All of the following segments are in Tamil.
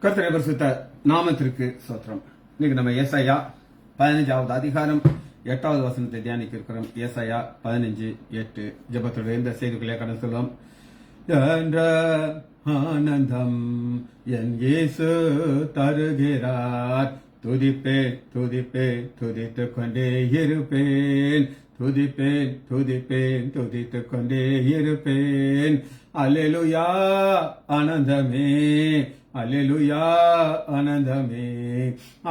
கர்த்தருடைய பரிசுத்த நாமத்திற்கு ஸ்தோத்திரம். இன்னைக்கு நம்ம ஏசாயா 15வது அதிகாரம் 8வது வசனத்தை தியானிக்க இருக்கிறோம். ஏசாயா 15:8 ஜெபத்தோட இந்த செய்திக்குள்ளே கடந்து சொல்லுவோம். என்ற ஆனந்தம் என் இயேசு தருகிறார், துதிப்பேன் துதிப்பேன் துதித்துக் கொண்டே இருப்பேன், துதிப்பேன் துதிப்பேன் துதித்துக் கொண்டே இருப்பேன். அல்லேலூயா ஆனந்தமே, அல்லேலூயா ஆனந்தமே,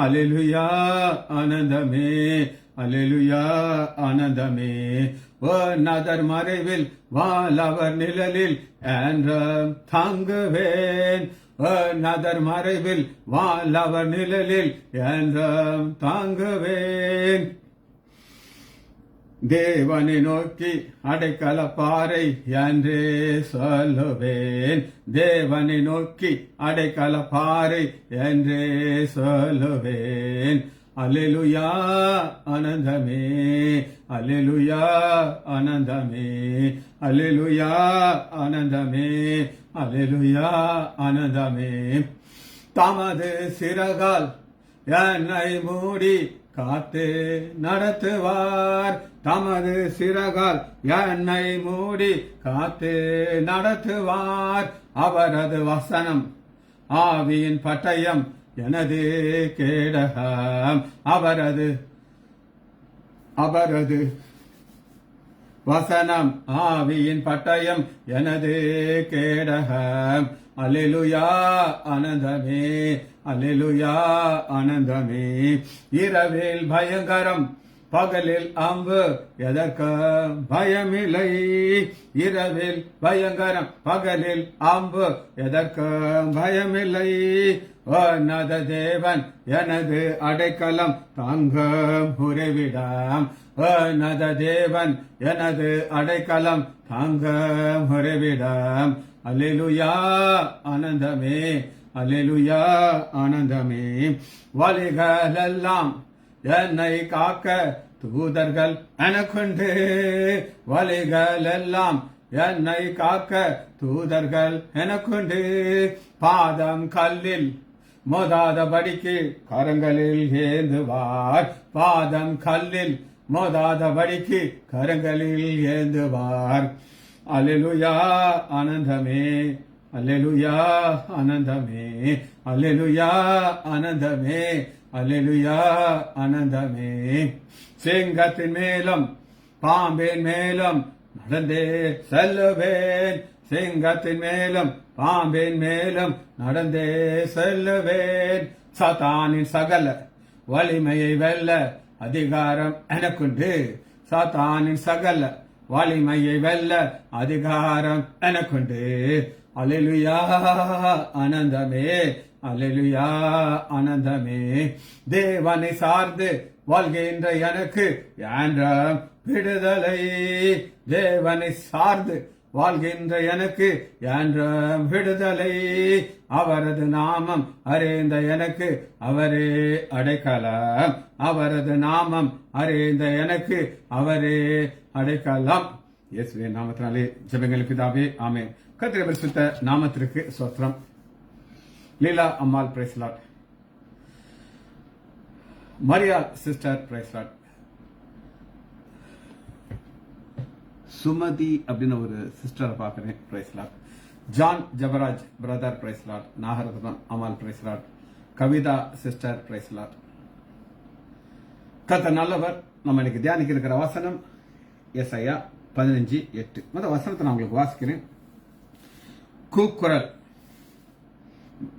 அல்லேலூயா ஆனந்தமே, அல்லேலூயா ஆனந்தமே. நதர் மறைவில் வாழவர் நிழலில் என்றும் தாங்குவேன், நதர் மறைவில் வாழவர் நிழலில் என்றும் தாங்குவேன். தேவனை நோக்கி அடைக்கல பாறை என்றே சொல்லுவேன், தேவனை நோக்கி அடைக்கல பாறை என்றே சொல்லுவேன். அல்லேலூயா ஆனந்தமே, அல்லேலூயா ஆனந்தமே, அல்லேலூயா ஆனந்தமே, அல்லேலூயா ஆனந்தமே. தமது சிறகால் என்னை மூடி காத்து நடத்துவார், தமது சிறகால் என்னை மூடி காத்து நடத்துவார். அவரது வசனம் ஆவியின் பட்டயம் எனது கேடகம், அவரது வசனம் ஆவியின் பட்டயம் எனது கேடகம். அல்லேலூயா ஆனந்தமே, அல்லேலூயா ஆனந்தமே. இரவில் பயங்கரம் பகலில் அம்பு எதற்கு பயமில்லை, இரவில் பயங்கரம் பகலில் அம்பு எதற்கு பயமில்லை. நத தேவன் எனது அடைக்கலம் தாங்கும் உறைவிடம், நத தேவன் எனது அடைக்கலம் தாங்கும் உறைவிடம். அல்லேலூயா ஆனந்தமே, அல்லேலூயா ஆனந்தமே. வழிகளெல்லாம் என்னை காக்க தூதர்கள் எனக்குண்டு, வழிகளெல்லாம் என்னை காக்க தூதர்கள் எனக்குண்டு. பாதம் கல்லில் மோதாதபடிக்கு கரங்களில் ஏந்துவார், பாதம் கல்லில் மோதாதபடிக்கு கரங்களில் ஏந்துவார். அல்லேலூயா ஆனந்தமே, அல்லேலூயா ஆனந்தமே, அல்லேலூயா ஆனந்தமே, அல்லேலூயா ஆனந்தமே. சிங்கத்தின் மேலும் பாம்பின் மேலும் நடந்தே செல்லுவேன், சிங்கத்தின் மேலும் பாம்பின் மேலும் நடந்தே செல்லுவேன். சாத்தானின் சகல வலிமையை வெல்ல அதிகாரம் எனக்குண்டு, சாத்தானின் சகல வலிமையை வெல்ல அதிகாரம் எனக்குண்டு. அல்லேலூயா ஆனந்தமே, அல்லேலூயா ஆனந்தமே. தேவனை சார்ந்து வாழ்கின்ற எனக்கு என்றும் விடுதலை, தேவனை சார்ந்து வாழ்கின்ற எனக்கு என்றும் விடுதலை. அவரது நாமம் அறிந்த எனக்கு அவரே அடைக்கலம், அவரது நாமம் அறிந்த எனக்கு அவரே அடைக்கலம். இயேசுவின் நாமத்தினாலே ஜெபங்கள் பிதாவே, ஆமென். கர்த்தருடைய பரிசுத்த நாமத்திற்கு ஸ்தோத்திரம். லீலா அம்மாள் praise Lord, Mariyal sister praise Lord, Sumathi அப்படின்னு ஒரு சிஸ்டரை பார்க்கிறேன் praise Lord, John Jabaraj brother praise Lord, Nagarathnam அம்மாள் praise Lord, Kavitha sister praise Lord. கர்த்தர் நல்லவர். நம்ம இன்னைக்கு தியானிக்க இருக்கிற வசனம் ஏசாயா 15:8. முதல் வசனத்தை நான் உங்களுக்கு வாசிக்கிறேன். கூக்குரல்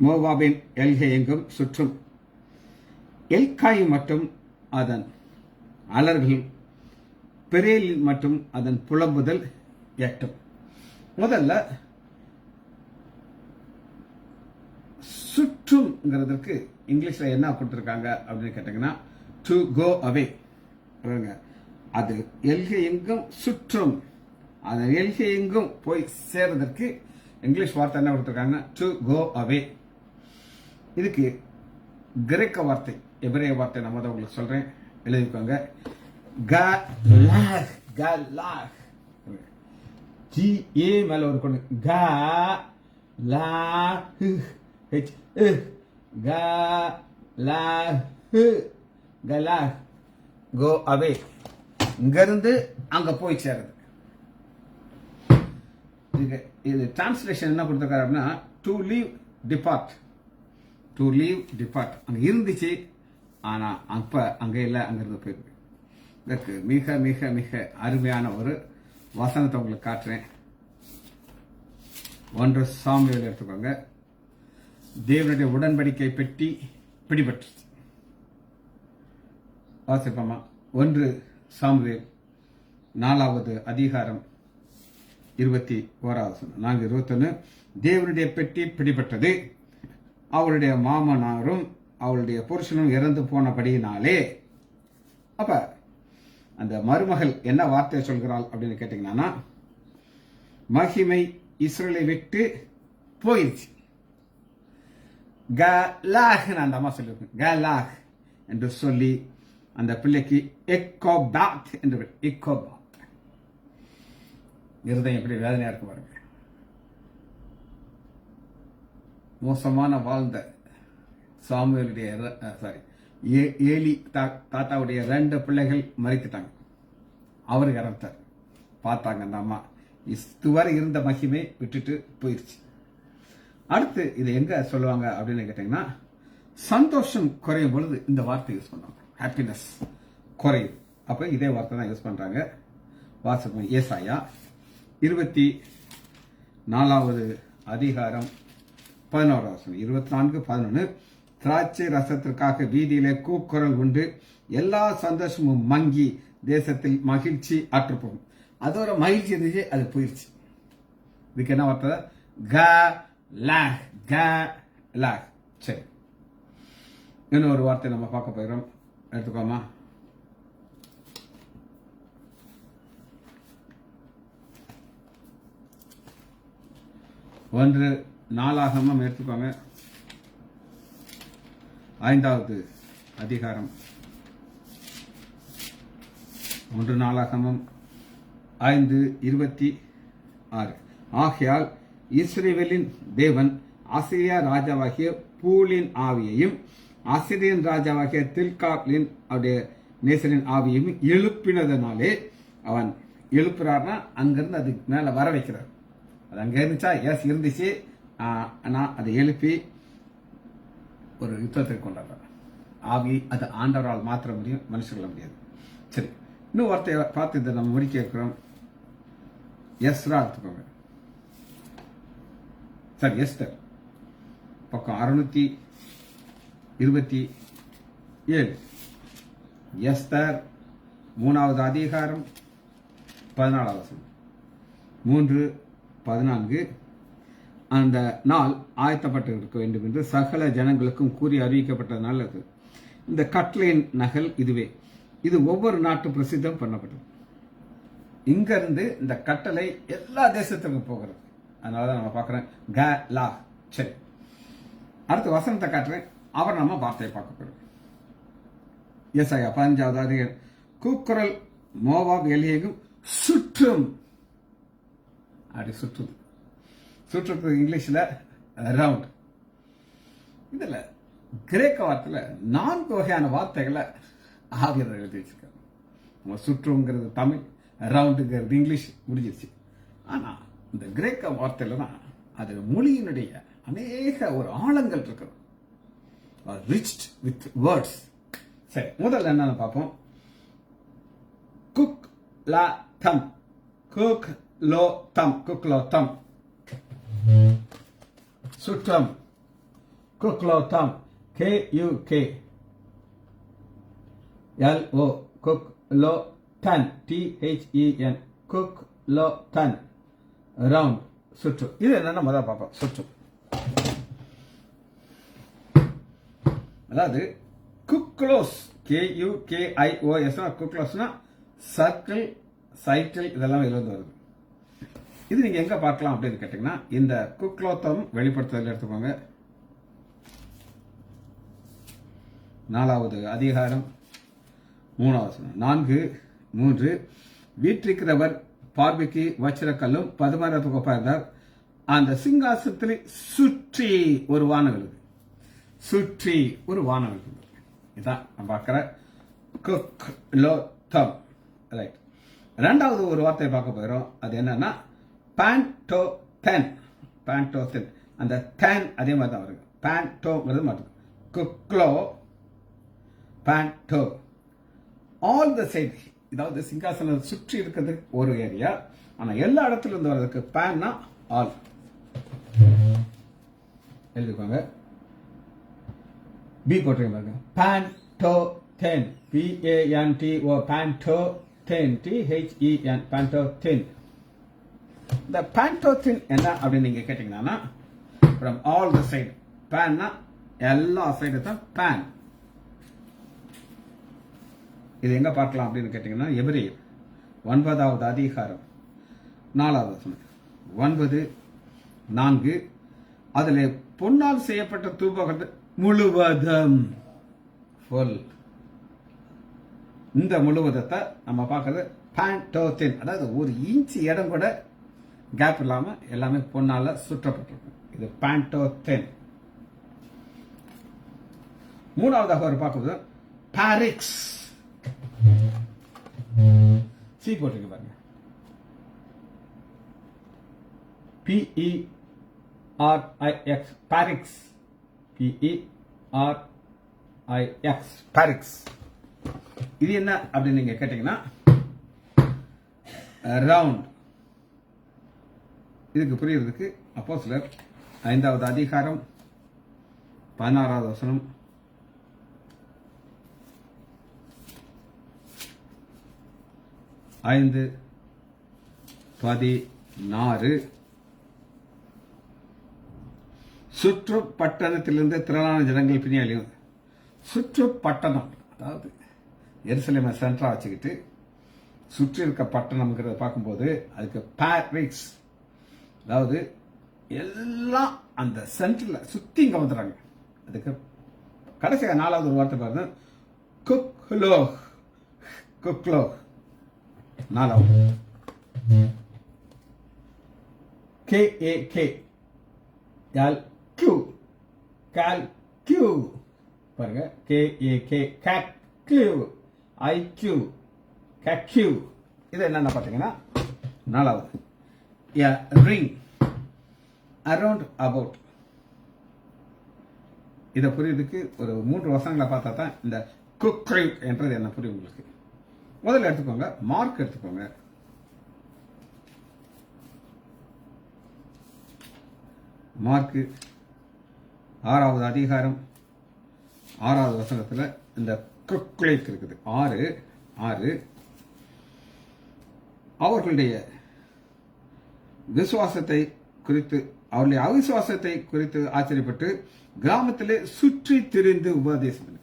மோவாபின் எல்கை எங்கும் சுற்றும், எல்காய் மட்டும் அதன் அலர்கள், பெரேலில் மட்டும் அதன் புலம்புதல் எட்டும். முதல்ல சுற்றும்ங்கிறதுக்கு இங்கிலீஷ்ல என்ன கொடுத்திருக்காங்க அப்படின்னு கேட்டீங்கன்னா டு கோ அவே. அது எல்கை எங்கும் சுற்றும், அதன் எல்கை எங்கும் போய் சேர்றதற்கு இங்கிலீஷ் வார்த்தை என்ன கொடுத்திருக்காங்க? டு கோ அவே. இதுக்கு கிரேக்க வார்த்தை, எபிரேய வார்த்தை நான் முதல்ல உங்களுக்கு சொல்றேன், எழுதிக்கோங்க. GA மேல ஒரு கொண்டு, கலஹு கலஹ் கோ அவே. இங்கிருந்து அங்க போய் சேருது. இது டிரான்ஸ்லேஷன் என்ன கொடுத்திருக்காரு அப்படின்னா to leave depart. To leave depart அங்க இருந்துச்சு, ஆனா அப்ப அங்க இல்ல, அங்கிருந்து போயிருக்கு. இதற்கு மிக மிக மிக அருமையான ஒரு வசனத்தை உங்களுக்கு காட்டுறேன். 1 சாமுவேல் எடுத்துக்கோங்க. தேவனுடைய உடன்படிக்கை பெட்டி பிடிபட்டு வாசிப்போமா? 1 சாமுவேல் 4வது அதிகாரம் 21 4:21. தேவனுடைய பெட்டி பிடிபட்டது, அவருடைய மாமனாரும் அவளுடைய புருஷனும் இறந்து போனபடியினாலே. அப்ப அந்த மருமகள் என்ன வார்த்தை சொல்கிறாள் அப்படின்னு கேட்டீங்கன்னா, மகிமை இஸ்ரேலை விட்டு போயிடுச்சு. கலாஹ் அந்த அம்மா சொல்லியிருக்கேன், கலாஹ் என்று சொல்லி அந்த பிள்ளைக்கு எக்கோபாத் என்று எக்கோபாத். இருதயம் எப்படி வேதனையா இருக்கு பாருங்க. மோசமான வாழ்ந்த சாமுவேலுடைய ஏலி தாத்தாவுடைய 2 பிள்ளைகள் மறித்துட்டாங்க. அவருக்கு இறந்தார். பார்த்தாங்க அந்த அம்மா, இதுவரை இருந்த மகிமை விட்டுட்டு போயிடுச்சு. அடுத்து இது எங்க சொல்லுவாங்க அப்படின்னு கேட்டீங்கன்னா, சந்தோஷம் குறையும் பொழுது இந்த வார்த்தை யூஸ் பண்ணுவாங்க, ஹாப்பினஸ் குறையும். அப்ப இதே வார்த்தை தான் யூஸ் பண்றாங்க. வாசகம் ஏசாயா 24வது அதிகாரம் 11 24:11. திராட்சை ரசத்திற்காக வீதியிலே கூக்குரல் உண்டு, எல்லா சந்தோஷமும் மங்கி தேசத்தில் மகிழ்ச்சி அற்றுப்போம். அதோட மகிழ்ச்சி இருந்துச்சு, அது போயிடுச்சு. இதுக்கு என்ன வார்த்தை? கலாஹ் கலாஹ். சரி, இன்னொரு வார்த்தை நம்ம பார்க்க போகிறோம். எடுத்துக்கோமா? ஒன்று நாளாகமம் எடுத்துக்கோங்க, 5வது அதிகாரம். 1 நாளாகமம் 5:26. ஆகையால் இஸ்ரவேலின் தேவன் அசீரியா ராஜாவாகிய பூலின் ஆவியையும் அசிரியன் ராஜாவாகிய தில்காலின் அவருடைய நேசரின் ஆவியையும் எழுப்பினதனாலே, அவன் எழுப்புறார்னா அங்கிருந்து அதுக்கு மேல வர வைக்கிறார். அது அங்க இருந்துச்சா? எஸ் இருந்துச்சு. ஆனா அதை எழுப்பி ஒரு யுத்தத்தை கொண்டாடுறார். ஆவி அது ஆண்டவரால் மாற்ற முடியும், மனுஷர்கள முடியாது. சரி, இன்னும் வார்த்தையை பார்த்து இதை நம்ம முடிக்க இருக்கிறோம். எஸ்ரா எடுத்துக்கோங்க. சரி, எஸ்தர் பக்கம் 627. எஸ்தர் 3வது அதிகாரம் 14 3:14. அந்த நாள் ஆயத்தப்பட்டு இருக்க வேண்டும் என்று சகல ஜனங்களுக்கும் கூறி அறிவிக்கப்பட்ட நாள் அது. இந்த கட்டளையின் நகல் இதுவே. இது ஒவ்வொரு நாட்டு பிரசித்தம் பண்ணப்பட்டது. இங்க இருந்து இந்த கட்டளை எல்லா தேசத்துக்கும் போகிறது. அதனாலதான் நம்ம பார்க்கிறோம் கலா. சரி, அடுத்த வசனத்தை காட்டுறேன். அவர் நம்ம வார்த்தையை பார்க்க போறோம். ஏசாயா 15வது அதிகாரம். கூக்குரல் மோவாப் எல்லையெங்கும் சுற்றும். அப்படி சுற்றுது. சுற்றுறது இங்கிலீஷ்ல ரவுண்ட். இதுல கிரேக்க வார்த்தையில 4 வகையான வார்த்தைகளை ஆவியர் எழுதி வச்சிருக்காங்க. சுற்றுங்கிறது தமிழ், ரவுண்டுங்கிறது இங்கிலீஷ், முடிஞ்சிருச்சு. ஆனா இந்த கிரேக்க வார்த்தையில தான் அது மொழியினுடைய அநேக ஒரு ஆழங்கள் இருக்கு, ரிச்ட் வித் வேர்ட்ஸ். சரி, முதல்ல என்னன்னு பார்ப்போம். குக் லா தம். குக் லோ தம். குக் லோ தம். சுற்றம். குக் லோ தம். KUK LO. குக் லோ தன். THEN. குக் லோ தன். ரவுண்ட். சுற்று. இது என்னன்னா முதல்ல பார்ப்போம். சுற்று அதாவது குக்ளோஸ். KUKIOS. குக்ளோஸ்னா சர்க்கிள், சைக்கிள், இதெல்லாம் இருந்து வருது. இது நீங்க எங்க பார்க்கலாம் அப்படின்னு கேட்டீங்கன்னா, இந்த குக்லோத்தம் வெளிப்படுத்துதல் எடுத்துக்கோங்க. 4வது அதிகாரம் 3 4:3. வீற்றிருக்கிறவர் பார்வைக்கு வச்சிரக்கல்லும் பதுமரத்துக்கு ஒப்பாயிருந்தார். அந்த சிங்காசனத்தில் சுற்றி ஒரு வானம் எழுது. சுற்றி ஒரு வானம் இருக்குது. இதான் நம்ம பார்க்குற குக் லோ தம். ரைட். ரெண்டாவது ஒரு வார்த்தையை பார்க்க போகிறோம். அது என்னன்னா பேண்டோதென். பேண்டோதென். அந்த தேன் அதே மாதிரி தான் வருது. பேண்டோங்கிறது மாட்டுது. குக்லோ பேண்டோ. All the side. இதாவது சிங்காசனம் சுற்றி இருக்கிறது ஒரு ஏரியா. ஆனால் எல்லா இடத்துல இருந்து வர்றதுக்கு பேன்னா ஆல். எழுதிக்கோங்க. பி போட்டுருங்க. பேண்டோதென். PANTO. பேண்டோதென். THEN. பேண்டோதென். இந்த பேண்டோதென் என்ன அப்படின்னு நீங்க கேட்டீங்கன்னா, from all the side. பேன்னா எல்லா சைடு தான் பேன். இது எங்க பார்க்கலாம் அப்படின்னு கேட்டீங்கன்னா, எபிரேயர் 9வது அதிகாரம் 4வது வசனம். 9:4. அதில் பொன்னால் செய்யப்பட்ட தூபகங்கள் முழுவதும் ஃபுல். இந்த முழுவதத்தை நம்ம பார்க்கறது பேண்டோதென். அதாவது ஒரு இன்ச் இடம் கூட கேப் இல்லாம எல்லாமே பொன்னால சுற்றப்பட்டிருக்கும். இது பேண்டோதென். மூணாவதாக ஒரு பார்க்கும்போது பாரிக்ஸ். சி போட்டிருக்கு பாருங்க. PERIX. பாரிக்ஸ். PERIX. பாரிக்ஸ். இது என்ன அப்படின்னு நீங்க கேட்டீங்கன்னா, ரவுண்ட். இதுக்கு புரியுறதுக்கு அப்போஸ்தலர் 5வது அதிகாரம் 16வது வசனம். 5:16. சுற்று பட்டணத்திலிருந்து திரளான ஜனங்கள் பின்னாடி. சுற்று பட்டணம் அதாவது எருசலேமை சென்டரா வச்சுக்கிட்டு சுற்றி இருக்க பட்டணம்ங்கிறத பார்க்கும்போது அதுக்கு பாரிக்ஸ். அதாவது எல்லாம் அந்த சென்டர்ல சுத்தி இங்க வந்துடுறாங்க. அதுக்கு கடைசியாக 4வது ஒரு வார்த்தை பாருங்க. குக்லோ. குக்லோ 4வது. KAK. KALQ. KALQ. பாருங்க. KAK. KALQ. IQ. KAQ. இது என்னன்னா பாத்தீங்கன்னா 4வது. ரிங். Around about. இதை புரியுறதுக்கு ஒரு 3 வசனங்களை பார்த்தா தான் இந்த குக்ரி என்றது என்ன புரியும் உங்களுக்கு. முதல்ல எடுத்துக்கோங்க. மார்க் எடுத்துக்கோங்க. மார்க் 6வது அதிகாரம் 6வது வசனத்துல இந்த குக்லேக் இருக்குது. 6. அவர்களுடைய விசுவாசத்தை குறித்து, அவருடைய அவிசுவாசத்தை குறித்து ஆச்சரியப்பட்டு கிராமத்திலே சுற்றி திரிந்து உபதேசம்.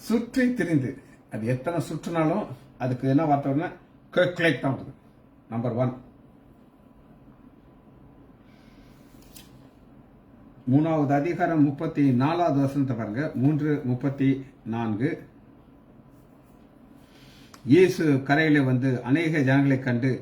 சுற்றி திரிந்து அது எத்தனை சுற்றினாலும் அதுக்கு என்ன வார்த்தை குக்லேக் தான். நம்பர் 1. 3வது அதிகாரம் 34வது வசனத்தை பாருங்க. 3:34. இயேசு கரையில வந்து அநேக ஜனங்களை கண்டு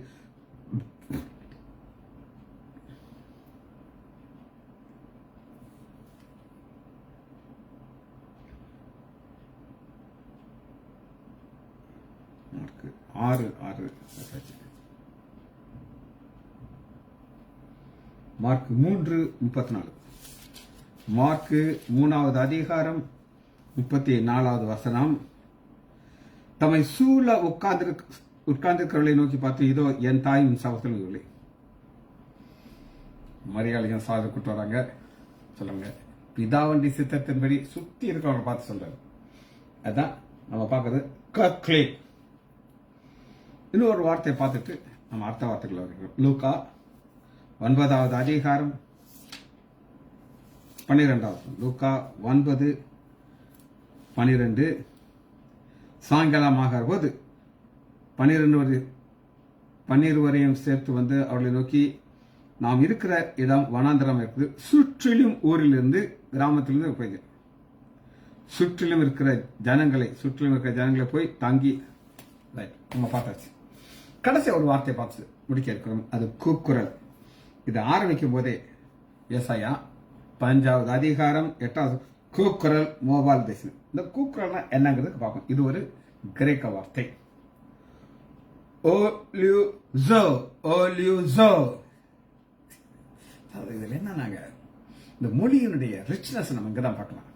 மார்க் 3:34. மார்க் 3வது அதிகாரம் 34வது வசனம். தம்மை சூழ உட்கார்ந்திருக்கிறவர்களை நோக்கி பார்த்து, இதோ என் தாயும் சகோதரர்களே. மரியாதையும் சாது கூட்டு வராங்க. சொல்லுங்க. பிதாவண்டி சித்தத்தின்படி சுத்தி இருக்கிறவங்க பார்த்து சொல்றாரு. அதான் நம்ம பார்க்கறது கக்லே. இன்னொரு வார்த்தையை பார்த்துட்டு நம்ம அடுத்த வார்த்தைகள் வருகிறோம். லூக்கா 9வது அதிகாரம் 12வது. லூக்கா 9:12. சாயங்காலமாக போது 12 வரையும் சேர்த்து வந்து அவர்களை நோக்கி, நாம் இருக்கிற இடம் வனாந்தரம் இருக்குது. சுற்றிலும் ஊரிலிருந்து கிராமத்திலிருந்து போய் சுற்றிலும் இருக்கிற ஜனங்களை போய் தங்கி நம்ம பார்த்தாச்சு. கடைசி ஒரு வார்த்தையை பார்த்து முடிக்க இருக்கிறோம். அது கூக்குரல். இது ஆரம்பிக்கும் போதே ஏசாயா 15வது அதிகாரம் 8வது கூக்குரல் மோபால் தேசம். இந்த கூக்குரல்னா என்னங்கிறது பார்ப்போம். இது ஒரு கிரேக்க வார்த்தை. ஓலியூசோ ஓலியூசோ. இதுல என்னன்னாங்க, இந்த மொழியினுடைய ரிச்னஸ் நம்ம இங்க தான் பார்க்கலாம்.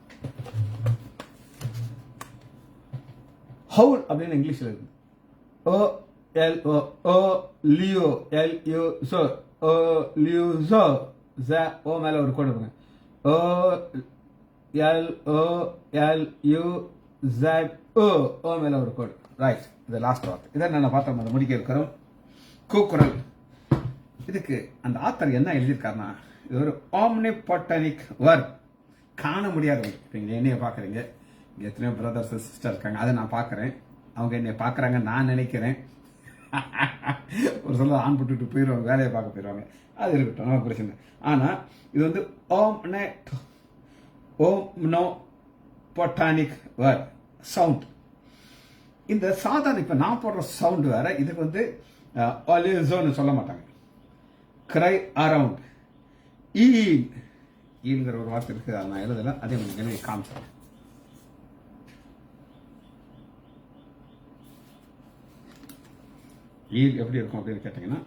ஹவுல் அப்படின்னு இங்கிலீஷ்ல இருக்கு. ஓ எல் ஓ ஓ லியோ எல் யூ சோ ஓ லியூ சோ ஜ ஓ மேல ஒரு கோடு பண்ணுங்க. O L O L U Z O O மேல ஒரு கோடு. ரைட், இது லாஸ்ட் வார்த்தை. இதை நான் பார்த்தோம், அதை முடிக்க இருக்கிறோம். கூக்குரல். இதுக்கு அந்த ஆத்தர் என்ன எழுதியிருக்காருன்னா, இது ஒரு ஆம்னிபொட்டனிக் வர்ப், காண முடியாதவங்க. இப்போ இங்கே என்னைய பார்க்குறீங்க, இங்கே எத்தனையோ பிரதர்ஸ் சிஸ்டர் இருக்காங்க, அதை நான் பார்க்குறேன், அவங்க என்னை பார்க்குறாங்க நான் நினைக்கிறேன். ஒரு சொல்ல ஆண் போட்டுட்டு போயிடுவாங்க, வேலையை பார்க்க போயிடுவாங்க, அது இருக்கட்டும், நம்ம பிரச்சனை. ஆனால் இது வந்து ஓம்னோபொட்டானிக் வர்ப், சவுண்ட். இந்த சாதாரண இப்போ நான் போடுற சவுண்ட் வேற, இதுக்கு வந்து ஒலிசோன்னு சொல்ல மாட்டாங்க. கிரை அரவுண்ட். ஈல்ங்கிற ஒரு வார்த்தை இருக்கு, அதை நான் எழுதல, அதே உங்களுக்கு காமிச்சேன். ஈல் எப்படி இருக்கும் அப்படின்னு கேட்டீங்கன்னா,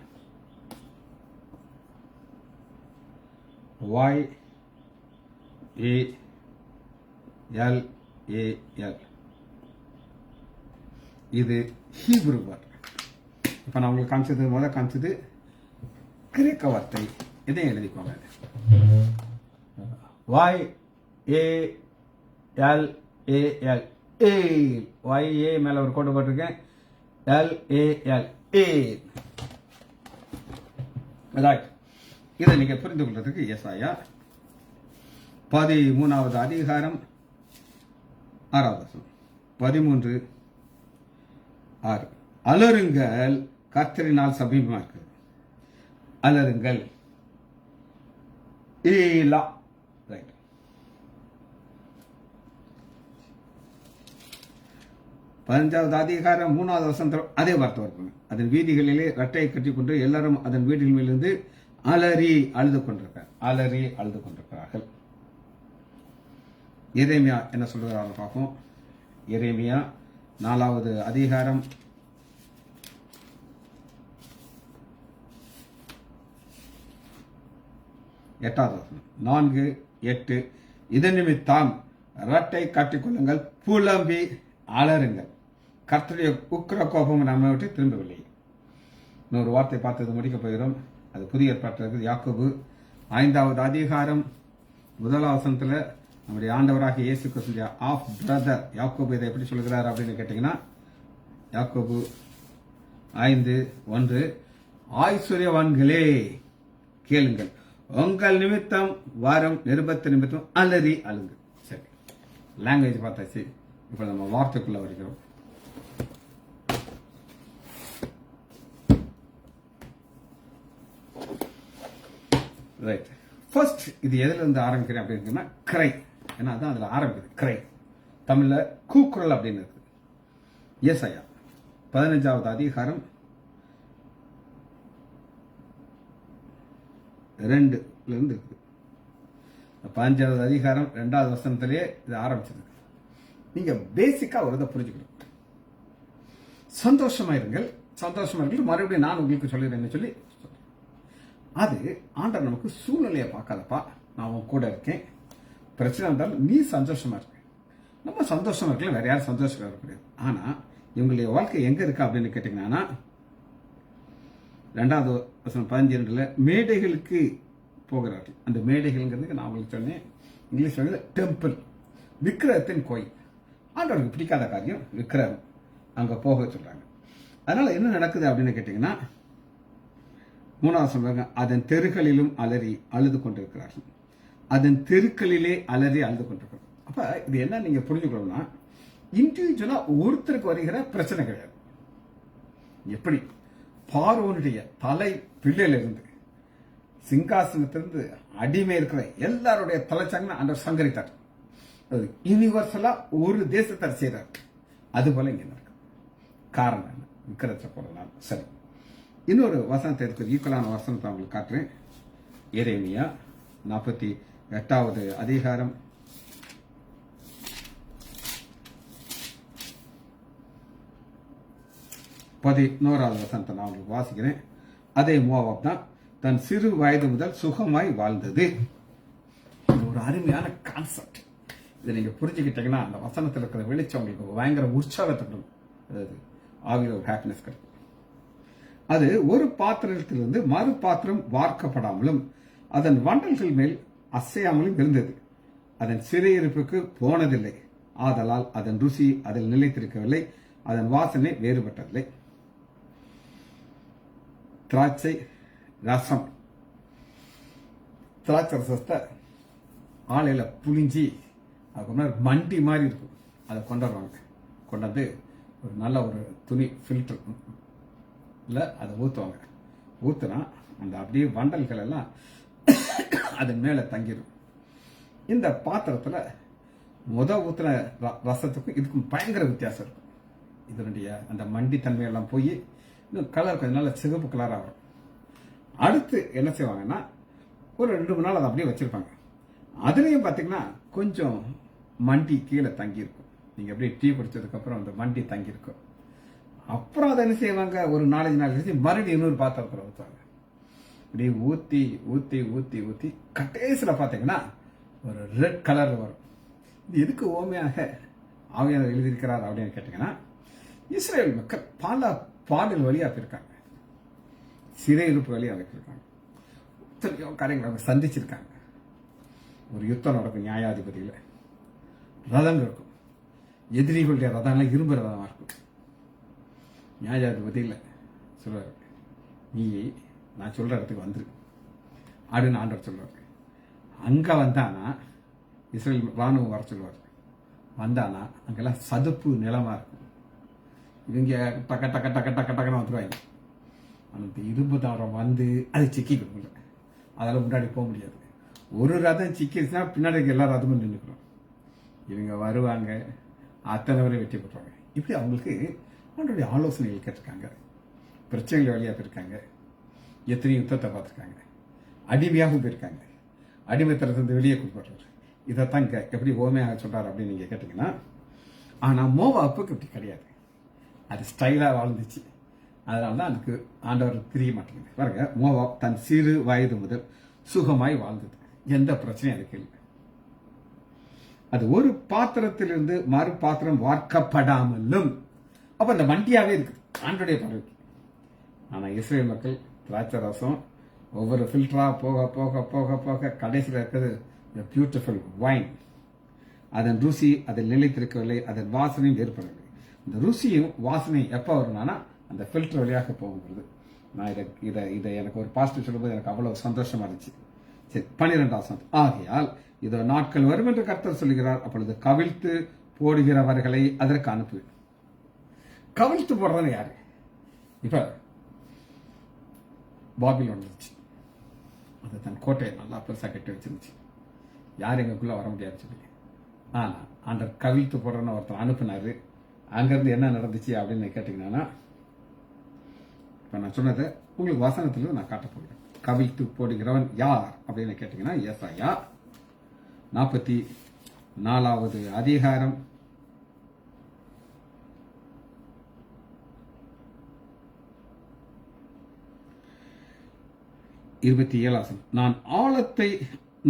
Y A L A L. இது ஹீப்ரு வார்த்தை. இப்போ நான் உங்களுக்கு காமிச்சது, முதல்ல காமிச்சது கிரேக்க வார்த்தை. இதையும் எழுதிக்கோங்க. Y A L A L. Y A மேல ஒரு கோடு போட்டிருக்கேன். L A L. இதை நீங்க புரிந்து கொள்றதுக்கு ஏசாயா 13வது அதிகாரம் 6வது வசனம். 13:6. அலறுங்கள், கர்த்தரினால் சமீபமா இருக்கிறது. அலறுங்கள். ரைட். 15வது அதிகாரம் 3வது வசனம் அதே வார்த்தை வருவாங்க. அதன் வீதிகளிலே ரட்டையை கட்டிக்கொண்டு எல்லாரும் அதன் வீடுகள் மேலிருந்து அலறி அழுது கொண்டிருக்கிறார்கள். எரேமியா என்ன சொல்றாங்க பார்ப்போம். எரேமியா 4வது அதிகாரம் 8வது வசனம். 4:8. இதன் நிமித்தம் ரட்டை காட்டிக்கொள்ளுங்கள், புலம்பி அலறுங்கள், கர்த்தருடைய உக்கிர கோபம் நம்மை விட்டு திரும்பவில்லை. இன்னொரு வார்த்தை பார்த்தது முடிக்க போகிறோம். அது புதிய ஏற்பாட்டில் யாக்கோபு 5வது அதிகாரம் 1வது வசனத்தில் நம்முடைய ஆண்டவராகிய இயேசு கிறிஸ்துவின் ஆஃப் பிரதர் யாக்கோபு இதை எப்படி சொல்கிறார் அப்படின்னு கேட்டீங்கன்னா, யாக்கோபு 5:1. ஐஸ்வர்யவான்களே கேளுங்கள், உங்கள் நிமித்தம் வரும் நிருபத்து நிமித்தம் அலறி அழுங்க. சரி, லாங்குவேஜ் பார்த்தாச்சு. இப்ப நம்ம வார்த்தைக்குள்ள வருகிறோம். ரைட். ஃபர்ஸ்ட் இது எதுல இருந்து ஆரம்பிக்கிறேன் அப்படின்னு கிரை. ஏன்னா அதான் அதுல ஆரம்பிக்குது. கிரை தமிழ்ல கூக்குரல் அப்படின்னு இருக்கு. ஏசாயா 15வது அதிகாரம் 2 இருந்து இருக்குது. 15வது அதிகாரம் 2வது வசனத்திலேயே இது ஆரம்பிச்சது. நீங்க பேசிக்கா ஒரு இதை புரிஞ்சுக்கணும். சந்தோஷமா இருங்கள், மறுபடியும் நான் உங்களுக்கு சொல்லிடுறேன்னு சொல்லி அது ஆண்டவர் நமக்கு சூழ்நிலையை பார்க்காதப்பா, நான் உன் கூட இருக்கேன், பிரச்சனை இருந்தாலும் நீ சந்தோஷமா இருக்க. நம்ம சந்தோஷமா இருக்கலாம், வேற யாரும் சந்தோஷமா இருக்க முடியாது. ஆனா இவங்களுடைய வாழ்க்கை எங்க இருக்கு அப்படின்னு கேட்டீங்கன்னா, 2வது வசனம் 15:2 மேடைகளுக்கு போகிறார்கள். அந்த மேடைகள்ங்கிறதுக்கு நான் உங்களுக்கு சொன்னேன், இங்கிலீஷ் வந்து டெம்பிள், விக்கிரகத்தின் கோயில். ஆண்டவருக்கு பிடிக்காத காரியம் விக்கிரகம், அங்க போக சொல்றாங்க. அதனால என்ன நடக்குது அப்படின்னு கேட்டீங்கன்னா, 3வது சொல்றாங்க, அதன் தெருக்களிலும் அலறி அழுது கொண்டிருக்கிறார்கள். அதன் தெருக்களிலே அலறி அழுது கொண்டிருக்கிறார்கள். அப்ப இது என்ன நீங்க புரிஞ்சுக்கணும்னா, இண்டிவிஜுவலா ஒருத்தருக்கு வருகிற பிரச்சனை கிடையாது. எப்படி பார்வோனுடைய தலை பிள்ளையிலிருந்து சிங்காசனத்திலிருந்து அடிமை இருக்கிற எல்லாருடைய தலைச்சாங்க அந்த சங்கரித்தார். யூனிவர்சலா ஒரு தேசத்தை செய்யறார். அது போல இங்க நடக்குது. காரணம் என்ன? விக்கிரத்தை போறதுனால. சரி, இன்னொரு வசனத்தை இருக்கு, ஈக்குவலான வசனத்தை அவங்களுக்கு காட்டுறேன். எரேமியா 8வது அதிகாரம் 11வது வசனத்தை நான் உங்களுக்கு வாசிக்கிறேன். அதே மோவாப் தான் தன் சிறு வயது முதல் சுகமாய் வாழ்ந்தது. ஒரு அருமையான கான்செப்ட். இதை நீங்க புரிஞ்சுக்கிட்டீங்கன்னா அந்த வசனத்தில் இருக்கிற வெளிச்சம் உங்களுக்கு பயங்கர உற்சாகத்தை கொடுக்கும். அதாவது ஆவியில் ஒரு ஹாப்பினஸ் கிடைக்கும். அது ஒரு பாத்திரத்திலிருந்து மறு பாத்திரம் வார்க்கப்படாமலும் அதன் வண்டல்கள் மேல் அசையாமலும் இருந்தது. அதன் சிறையிருப்புக்கு போனதில்லை. ஆதலால் அதன் ருசி அதில் நிலைத்திருக்கவில்லை. அதன் வாசனை வேறுபட்டதில்லை. திராட்சை ரசம், திராட்சை ரசத்தை ஆலையில புளிஞ்சி அதுக்கு மண்டி மாதிரி இருக்கும். அதை கொண்டாடுவாங்க. கொண்டாந்து ஒரு நல்ல ஒரு துணி ஃபில்டர் அதை ஊற்றுவாங்க. ஊற்றுனா அந்த அப்படியே வண்டல்கள் எல்லாம் அதன் மேலே தங்கிடும். இந்த பாத்திரத்தில் ஊற்றுன ரசத்துக்கும் இதுக்கும் பயங்கர வித்தியாசம் இருக்கும். இதனுடைய அந்த மண்டி தன்மையெல்லாம் போய் இன்னும் கலர் கொஞ்சம் நல்ல சிகப்பு கலராக வரும். அடுத்து என்ன செய்வாங்கன்னா ஒரு 2-3 நாள் அதை அப்படியே வச்சிருப்பாங்க. அதுலேயும் பார்த்தீங்கன்னா கொஞ்சம் மண்டி கீழே தங்கியிருக்கும். நீங்கள் அப்படியே டீ குடிச்சதுக்கப்புறம் அந்த மண்டி தங்கியிருக்கும். அப்புறம் அதை என்ன செய்வாங்க, ஒரு 4-5 நாள் கழிச்சு மறுபடியும் இன்னொரு பாத்திரத்தில் ஊற்றுவாங்க. இப்படி ஊற்றி ஊற்றி ஊற்றி ஊற்றி கட்டேசில் பார்த்தீங்கன்னா ஒரு ரெட் கலர் வரும். இது எதுக்கு ஓமையாக ஆவியானவர் எழுதியிருக்கிறார் அப்படின்னு கேட்டீங்கன்னா, இஸ்ரேல் மக்கள் பல பாடல் வழியாக போயிருக்காங்க. சிறையிருப்பு வழியாக போயிருக்காங்க. எத்தனையோ காரியங்களை அவங்க சந்திச்சிருக்காங்க. ஒரு யுத்தம் நடக்கும் நியாயாதிபதியில். ரதங்கள் இருக்கும். எதிரிகளுடைய ரதம்லாம் இரும்பு ரதமாக இருக்கும். நியாயாதிபதியில் சொல்லுவார், நீ நான் சொல்ற இடத்துக்கு வந்துரு அப்படின்னு ஆண்டவர் சொல்லுவார். அங்கே வந்தானா இஸ்ரேல் ராணுவம் வர சொல்லுவார். வந்தானா அங்கெல்லாம் சதுப்பு நிலமாக இருக்கும். இவங்க டக்க டக்க டக்க டக்க டக்குன்னு வந்துடுவாங்க. அந்த இரும்பு தாரம் வந்து அது சிக்கிக்கணும். அதெல்லாம் முன்னாடி போக முடியாது. ஒரு ரதம் சிக்கிடுச்சுன்னா பின்னாடி எல்லா ரதமும் நின்றுக்கணும். இவங்க வருவாங்க, அத்தனை வரை வெற்றி பெற்றுவாங்க. இப்படி அவங்களுக்கு அவங்களுடைய ஆலோசனைகள் கேட்டிருக்காங்க. பிரச்சனைகள் வழியாக போயிருக்காங்க. எத்தனை யுத்தத்தை பார்த்துருக்காங்க. அடிமையாகவும் போயிருக்காங்க. அடிமைத்தனத்திலிருந்து வெளியே கொடுப்பாரு. இதைத்தான் இங்கே எப்படி ஓமையாக சொல்றாரு அப்படின்னு நீங்கள் கேட்டிங்கன்னா, ஆனால் மோவாப்புக்கு இப்படி கிடையாது. அது ஸ்டைலாக வாழ்ந்துச்சு. அதனால தான் அதுக்கு ஆண்டவர் தெரிய மாட்டேங்குது. பாருங்க, மோவாப் தன் சிறு வயது முதல் சுகமாய் வாழ்ந்தது. எந்த பிரச்சனையும் அதுக்கு இல்லை. அது ஒரு பாத்திரத்திலிருந்து மறு பாத்திரம் வார்க்கப்படாமலும், அப்ப அந்த மண்டியாவே இருக்கு ஆண்டோடைய பார்வைக்கு. ஆனா இஸ்ரேல் மக்கள் திராட்சை ரசம் ஒவ்வொரு ஃபில்டரா போக போக போக போக கடைசியில் இருக்கிறது பியூட்டிஃபுல் வைன். அதன் ருசி அதில் நிலைத்திருக்கவில்லை. அதன் வாசனையும் ஏற்படவில்லை. இந்த ருசியும் வாசனையும் எப்போ வரும்னா அந்த ஃபில்டர் வழியாக போகும்போது. நான் இதை எனக்கு ஒரு பாசிட்டிவ் சொல்லும்போது எனக்கு அவ்வளவு சந்தோஷமா இருந்துச்சு. சரி, 12வது வசனம். ஆகையால் இதோ நாட்கள் வரும் என்று கர்த்தர் சொல்கிறார், அப்பொழுது கவிழ்த்து போடுகிறவர்களை அதற்கு அனுப்புவேன். கவிழ்த்து போடுறது யாரு? இப்ப பாபிலோன் வந்துச்சு. அது தன் கோட்டையை நல்லா பெருசா கட்டி வச்சிருந்துச்சு. யார் எங்களுக்குள்ள வர முடியாது சொல்லி. ஆனா அந்த கவிழ்த்து போடுறன்னு ஒருத்தர் அனுப்புனாரு. அங்கிருந்து என்ன நடந்துச்சு அப்படின்னு கேட்டீங்கன்னா, இப்ப நான் சொன்னதை உங்களுக்கு வசனத்துல நான் காட்ட போகிறேன். கவிழ்த்து போடுகிறவன் யார் அப்படின்னு கேட்டீங்கன்னா, ஏசாயா 44வது அதிகாரம் 27. நான் ஆழத்தை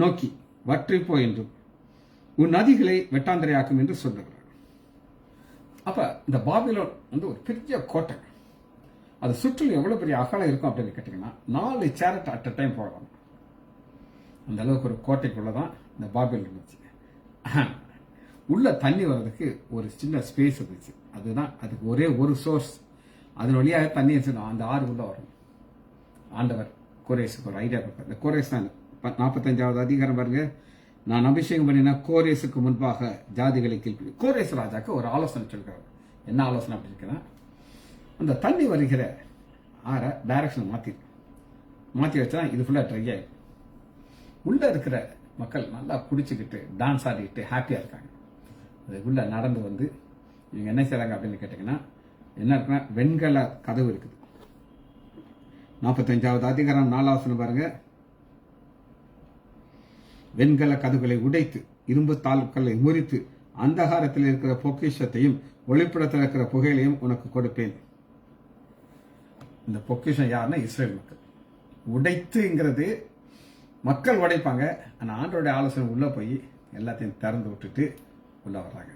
நோக்கி வற்றிப்போ என்றும் உன் நதிகளை வெட்டாந்தரையாக்கும் என்று சொல்லுகிறார். அப்ப இந்த பாபிலோன் வந்து ஒரு பெரிய கோட்டை. அது சுற்றிலும் எவ்வளவு பெரிய அகலம் இருக்கும் அப்படின்னு கேட்டீங்கன்னா, 4 சேரட் அட் அ டைம் போகலாம். அந்த அளவுக்கு ஒரு கோட்டைக்குள்ளதான் இந்த பாபிலோன் இருந்துச்சு. உள்ள தண்ணி வர்றதுக்கு ஒரு சின்ன ஸ்பேஸ் இருந்துச்சு. அதுதான் அதுக்கு ஒரே ஒரு சோர்ஸ். அதன் வழியாக தண்ணி இருந்துச்சு. அந்த ஆறு உள்ள வரும். ஆண்டவர் கோரேஸுக்கு ஒரு ஐடியா கொடுப்பார். இந்த கோரேஸ் தான் 45வது அதிகாரம் பாருங்க. நான் அபிஷேகம் பண்ணினா கோரேஸுக்கு முன்பாக ஜாதிகளை கீழ்ப்படி. கோரேஸ் ராஜாக்கு ஒரு ஆலோசனை சொல்கிறார். என்ன ஆலோசனை அப்படின்னு, அந்த தண்ணி வருகிற ஆற டைரக்ஷன் மாற்றி வச்சா இது ஃபுல்லா ட்ரை ஆயிடும். உள்ள இருக்கிற மக்கள் நல்லா குடிச்சுக்கிட்டு டான்ஸ் ஆடிக்கிட்டு ஹாப்பியா இருக்காங்க. அதுக்குள்ள நடந்து வந்து இவங்க என்ன செய்றாங்க அப்படின்னு கேட்டீங்கன்னா, என்ன இருக்குன்னா வெண்கல கதவு இருக்குது. 45வது அதிகாரம் 4வது வசனம் பாருங்க. வெண்கல கதவுகளை உடைத்து இரும்பு தாள்களை முறித்து அந்தகாரத்தில் இருக்கிற பொக்கிஷத்தையும் ஒளிப்படத்தில் இருக்கிற புகையிலையும் உனக்கு கொடுப்பேன். இந்த பொக்கிஷம் யாருன்னா இஸ்ரேல் மக்கள். உடைத்துங்கிறது மக்கள் உடைப்பாங்க, ஆனா ஆண்டோடைய ஆலோசனை உள்ள போய் எல்லாத்தையும் திறந்து விட்டுட்டு உள்ள வர்றாங்க.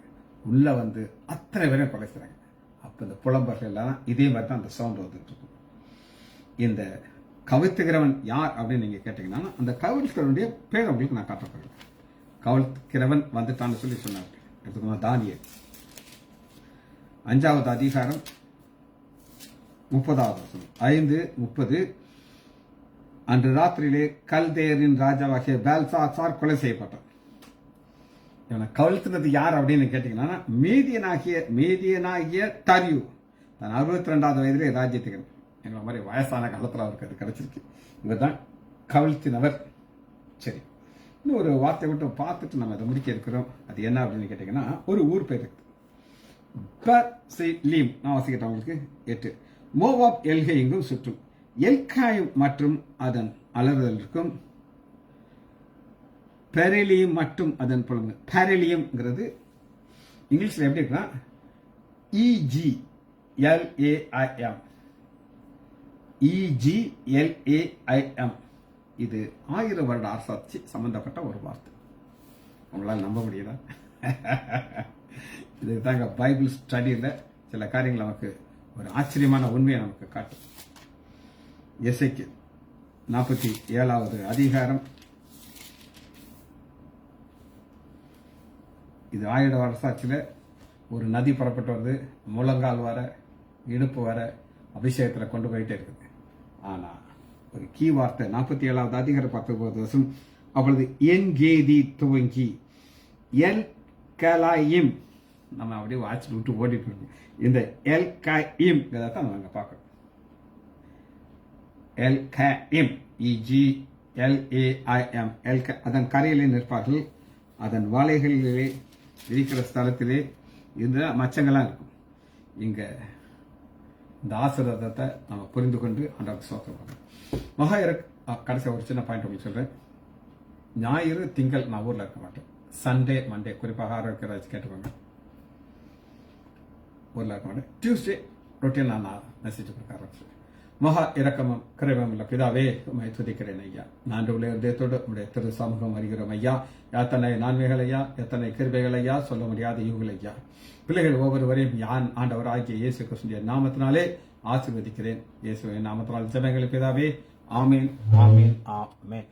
உள்ள வந்து அத்தனை பேரையும் கொலை செய்றாங்க. அப்ப இந்த புலம்பர்கள் எல்லாம் இதே மாதிரி தான் அந்த சவுண்ட் வந்துட்டு இருக்கும். இந்த கவிழ்த்துகிறவன் யார் அப்படின்னு நீங்க கேட்டீங்கன்னா, அந்த கவிழ்த்துகிறவனுடைய பேர் உங்களுக்கு நான் காட்டப்படுறேன். கவிழ்த்துகிறவன் வந்துட்டான்னு சொல்லி சொன்னாங்க. எடுத்துக்கணும் தானியேல் 5வது அதிகாரம் 30வது வசனம். 5:30. அன்று ராத்திரியிலே கல்தேயரின் ராஜாவாகிய பெல்சாத்சார் கொலை செய்யப்பட்டான். இவனை கவிழ்த்துனது யார் அப்படின்னு கேட்டீங்கன்னா, மீதியனாகிய தரியு தன் 62வது வயதிலே ராஜ்யத்துக்கு எங்களை மாதிரி வயசான காலத்தில் அவருக்கு அது கிடைச்சிருக்கு. இவர் தான் கவிழ்த்தினவர். சரி, இன்னும் ஒரு வார்த்தை விட்டு பார்த்துட்டு நம்ம அதை முடிக்க இருக்கிறோம். அது என்ன அப்படின்னு கேட்டீங்கன்னா, ஒரு ஊர் பேர் இருக்கு, பெர்சிலீம். நான் வாசிக்கிட்டேன் உங்களுக்கு. 8. மோவாப் எல்கை எங்கும் சுற்றும், எல்காயும் மற்றும் அதன் அலறுதலுக்கும், பெரிலியும் மற்றும் அதன் புலம்பு. பெரிலியம்ங்கிறது இங்கிலீஷ்ல எப்படி இருக்குன்னா EGLAIM. EGLAIM. இது 1000 வருட அரசாட்சி சம்பந்தப்பட்ட ஒரு வார்த்தை. உங்களால் நம்ப முடியுதா? இதுக்கு தாங்க பைபிள் ஸ்டடியில் சில காரியங்கள் நமக்கு ஒரு ஆச்சரியமான உண்மையை நமக்கு காட்டும். எசேக்கியேல் 47வது அதிகாரம். இது 1000 வருஷாட்சியில் ஒரு நதி புறப்பட்டு வருது, முழங்கால் வர இடுப்பு வர அபிஷேகத்தில் கொண்டு போயிட்டே இருக்குது. ஆனா ஒரு கீ வார்த்தை 47வது அதிகாரம் 19வது வருஷம். அப்பொழுது என் கேதி துவங்கி எல் கலாயிம், நம்ம அப்படியே வாட்ச் விட்டு ஓடிட்டு இருக்கோம். இந்த எல் காயிம் தான் நம்ம அங்கே பார்க்கணும். எல் காயிம், EGLAIM. அதன் கரையிலே நிற்பார்கள், அதன் வாழைகளிலே இருக்கிற ஸ்தலத்திலே இந்த மச்சங்கள்லாம் இருக்கும். இங்க இந்த ஆசீர்வாதத்தை நம்ம புரிந்து கொண்டு ஆண்டவருக்கு ஸ்தோத்திரம் பண்ணணும். கடைசி ஒரு சின்ன பாயிண்ட் உங்களுக்கு சொல்றேன். ஞாயிறு திங்கள் நான் ஊர்ல இருக்க மாட்டேன். சண்டே மண்டே குறிப்பாக ஆரோக்கியராஜ் கேட்டுக்கோங்க, ஊர்ல இருக்க மாட்டேன். டியூஸ்டே ரொட்டீன் நான் மெசேஜ் கொடுக்க ஆரம்பிச்சேன். மகா இரக்கமும் கிருபையும் உள்ள பிதாவே, உம்மை துதிக்கிறேன் ஐயா. நான் இதயத்தோடு உடைய திரு சமூகம் வருகிறோம் ஐயா. எத்தனை நான்மைகள் ஐயா, எத்தனை கிருபைகள் ஐயா, சொல்ல முடியாத ஈவுகள் ஐயா. பிள்ளைகள் ஒவ்வொருவரையும் யான் ஆண்டவர் ஆகிய இயேசு கிறிஸ்துவின் நாமத்தினாலே ஆசீர்வதிக்கிறேன். இயேசுவின் நாமத்தினால் ஜெபங்கள் பிதாவே. ஆமீன், ஆமீன், ஆமீன்.